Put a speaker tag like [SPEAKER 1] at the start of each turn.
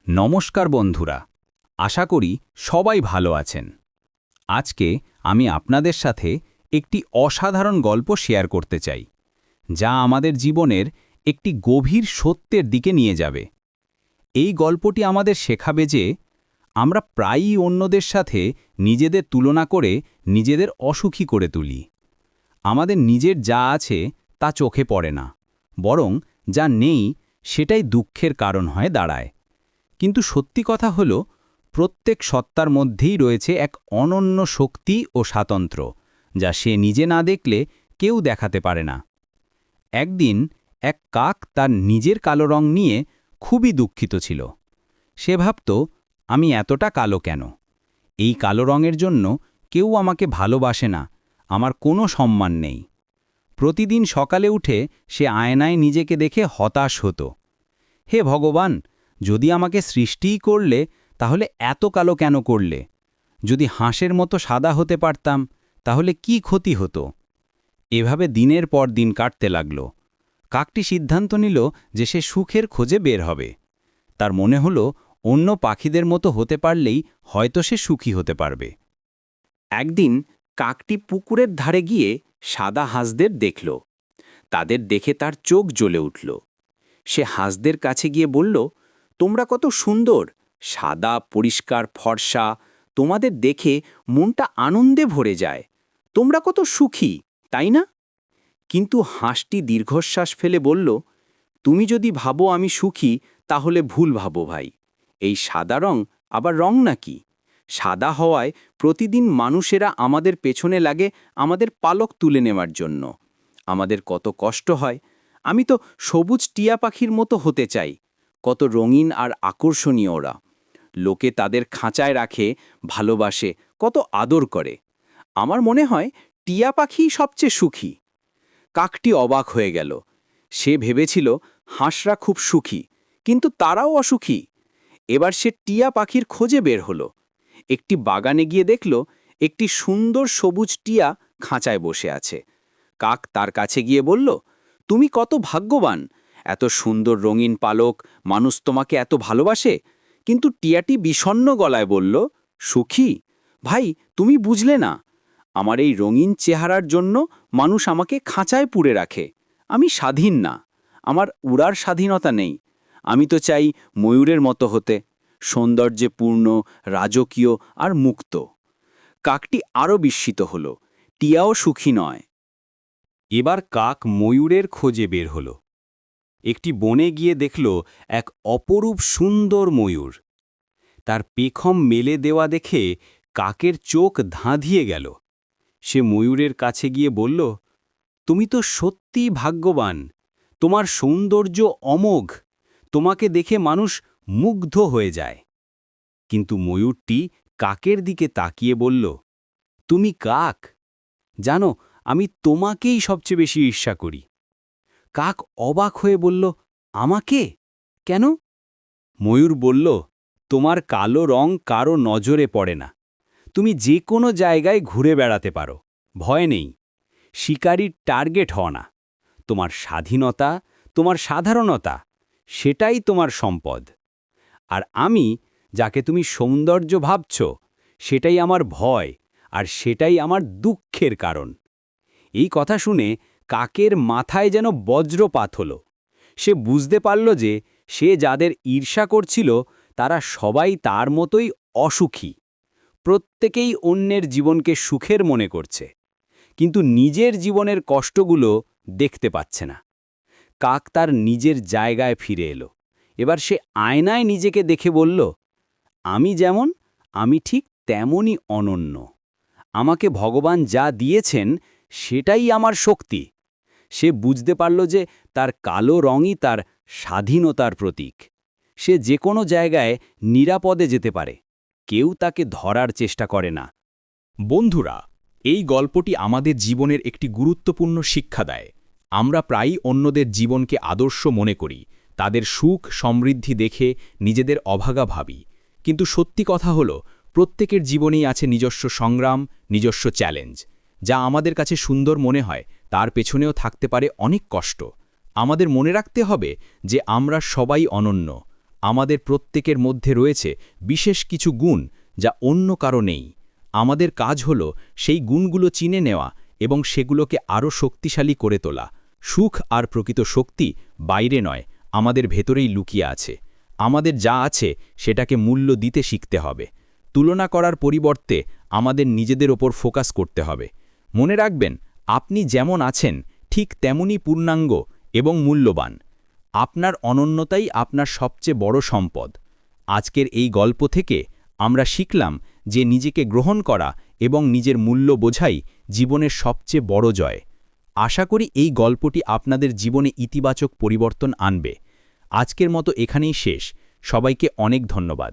[SPEAKER 1] নমস্কার বন্ধুরা, আশা করি সবাই ভালো আছেন। আজকে আমি আপনাদের সাথে একটি অসাধারণ গল্প শেয়ার করতে চাই, যা আমাদের জীবনের একটি গভীর সত্যের দিকে নিয়ে যাবে। এই গল্পটি আমাদের শেখাবে যে আমরা প্রায়ই অন্যদের সাথে নিজেদের তুলনা করে নিজেদের অসুখী করে তুলি। আমাদের নিজের যা আছে তা চোখে পড়ে না, বরং যা নেই সেটাই দুঃখের কারণ হয়ে দাঁড়ায়। কিন্তু সত্যি কথা হলো, প্রত্যেক সত্তার মধ্যেই রয়েছে এক অনন্য শক্তি ও স্বাতন্ত্র্য, যা সে নিজে না দেখলে কেউ দেখাতে পারে না। একদিন এক কাক তার নিজের কালো রং নিয়ে খুবই দুঃখিত ছিল। সে ভাবত, আমি এতটা কালো কেন? এই কালো রঙের জন্য কেউ আমাকে ভালোবাসে না, আমার কোনো সম্মান নেই। প্রতিদিন সকালে উঠে সে আয়নায় নিজেকে দেখে হতাশ হতো। হে ভগবান, যদি আমাকে সৃষ্টিই করলে, তাহলে এত কালো কেন করলে? যদি হাঁসের মতো সাদা হতে পারতাম, তাহলে কি ক্ষতি হতো? এভাবে দিনের পর দিন কাটতে লাগল। কাকটি সিদ্ধান্ত নিল যে সে সুখের খোঁজে বের হবে। তার মনে হল, অন্য পাখিদের মতো হতে পারলেই হয়তো সে সুখী হতে পারবে। একদিন কাকটি পুকুরের ধারে গিয়ে সাদা হাঁসদের দেখল। তাদের দেখে তার চোখ জ্বলে উঠল। সে হাঁসদের কাছে গিয়ে বলল, তোমরা কত সুন্দর, সাদা, পরিষ্কার, ফর্সা। তোমাদের দেখে মনটা আনন্দে ভরে যায়। তোমরা কত সুখী, তাই না? কিন্তু হাঁসটি দীর্ঘশ্বাস ফেলে বলল, তুমি যদি ভাবো আমি সুখী, তাহলে ভুল ভাবো ভাই। এই সাদা রং আবার রং নাকি? সাদা হওয়ায় প্রতিদিন মানুষেরা আমাদের পেছনে লাগে আমাদের পালক তুলে নেওয়ার জন্য। আমাদের কত কষ্ট হয়। আমি তো সবুজ টিয়া পাখির মতো হতে চাই। কত রঙিন আর আকর্ষণীয় ওরা। লোকে তাদের খাঁচায় রাখে, ভালোবাসে, কত আদর করে। আমার মনে হয় টিয়া পাখিই সবচেয়ে সুখী। কাকটি অবাক হয়ে গেল। সে ভেবেছিল হাঁসরা খুব সুখী, কিন্তু তারাও অসুখী। এবার সে টিয়া পাখির খোঁজে বের হলো। একটি বাগানে গিয়ে দেখল একটি সুন্দর সবুজ টিয়া খাঁচায় বসে আছে। কাক তার কাছে গিয়ে বলল, তুমি কত ভাগ্যবান, এত সুন্দর রঙিন পালক, মানুষ তোমাকে এত ভালোবাসে। কিন্তু টিয়াটি বিষণ্ণ গলায় বলল, সুখী? ভাই, তুমি বুঝলে না। আমার এই রঙিন চেহারার জন্য মানুষ আমাকে খাঁচায় পুরে রাখে। আমি স্বাধীন না, আমার উড়ার স্বাধীনতা নেই। আমি তো চাই ময়ূরের মতো হতে, সৌন্দর্যে পূর্ণ, রাজকীয় আর মুক্ত। কাকটি আরও বিস্মিত হল। টিয়াও সুখী নয়। এবার কাক ময়ূরের খোঁজে বের হল। একটি বনে গিয়ে দেখল এক অপরূপ সুন্দর ময়ূর। তার পেখম মেলে দেওয়া দেখে কাকের চোখ ধাঁধিয়ে গেল। সে ময়ূরের কাছে গিয়ে বলল, তুমি তো সত্যিই ভাগ্যবান, তোমার সৌন্দর্য অমোঘ, তোমাকে দেখে মানুষ মুগ্ধ হয়ে যায়। কিন্তু ময়ূরটি কাকের দিকে তাকিয়ে বলল, তুমি কাক, জানো আমি তোমাকেই সবচেয়ে বেশি ঈর্ষা করি। কাক অবাক হয়ে বলল, আমাকে কেন? ময়ূর বলল, তোমার কালো রং কারো নজরে পড়ে না। তুমি যে কোনো জায়গায় ঘুরে বেড়াতে পারো, ভয় নেই। শিকারীর টার্গেট হও না। তোমার স্বাধীনতা, তোমার সাধারণতা, সেটাই তোমার সম্পদ। আর আমি, যাকে তুমি সৌন্দর্য ভাবছ, সেটাই আমার ভয়, আর সেটাই আমার দুঃখের কারণ। এই কথা শুনে কাকের মাথায় যেন বজ্রপাত হল। সে বুঝতে পারল যে সে যাদের ঈর্ষা করছিল তারা সবাই তার মতোই অসুখী। প্রত্যেকেই অন্যের জীবনকে সুখের মনে করছে, কিন্তু নিজের জীবনের কষ্টগুলো দেখতে পাচ্ছে না। কাক তার নিজের জায়গায় ফিরে এলো। এবার সে আয়নায় নিজেকে দেখে বলল, আমি যেমন, আমি ঠিক তেমনই অনন্য। আমাকে ভগবান যা দিয়েছেন সেটাই আমার শক্তি। সে বুঝতে পারল যে তার কালো রঙই তার স্বাধীনতার প্রতীক। সে যে কোনো জায়গায় নিরাপদে যেতে পারে, কেউ তাকে ধরার চেষ্টা করে না।
[SPEAKER 2] বন্ধুরা, এই গল্পটি আমাদের জীবনের একটি গুরুত্বপূর্ণ শিক্ষা দেয়। আমরা প্রায়ই অন্যদের জীবনকে আদর্শ মনে করি, তাদের সুখ সমৃদ্ধি দেখে নিজেদের অভাগা ভাবি। কিন্তু সত্যি কথা হলো, প্রত্যেকের জীবনেই আছে নিজস্ব সংগ্রাম, নিজস্ব চ্যালেঞ্জ। যা আমাদের কাছে সুন্দর মনে হয়, তার পেছনেও থাকতে পারে অনেক কষ্ট। আমাদের মনে রাখতে হবে যে আমরা সবাই অনন্য। আমাদের প্রত্যেকের মধ্যে রয়েছে বিশেষ কিছু গুণ যা অন্য কারো নেই। আমাদের কাজ হল সেই গুণগুলো চিনে নেওয়া এবং সেগুলোকে আরও শক্তিশালী করে তোলা। সুখ আর প্রকৃত শক্তি বাইরে নয়, আমাদের ভেতরেই লুকিয়ে আছে। আমাদের যা আছে সেটাকে মূল্য দিতে শিখতে হবে। তুলনা করার পরিবর্তে আমাদের নিজেদের ওপর ফোকাস করতে হবে। মনে রাখবেন, আপনি যেমন আছেন ঠিক তেমনই পূর্ণাঙ্গ এবং মূল্যবান। আপনার অনন্যতাই আপনার সবচেয়ে বড় সম্পদ। আজকের এই গল্প থেকে আমরা শিখলাম যে নিজেকে গ্রহণ করা এবং নিজের মূল্য বোঝাই জীবনের সবচেয়ে বড় জয়। আশা করি এই গল্পটি আপনাদের জীবনে ইতিবাচক পরিবর্তন আনবে। আজকের মতো এখানেই শেষ। সবাইকে অনেক ধন্যবাদ।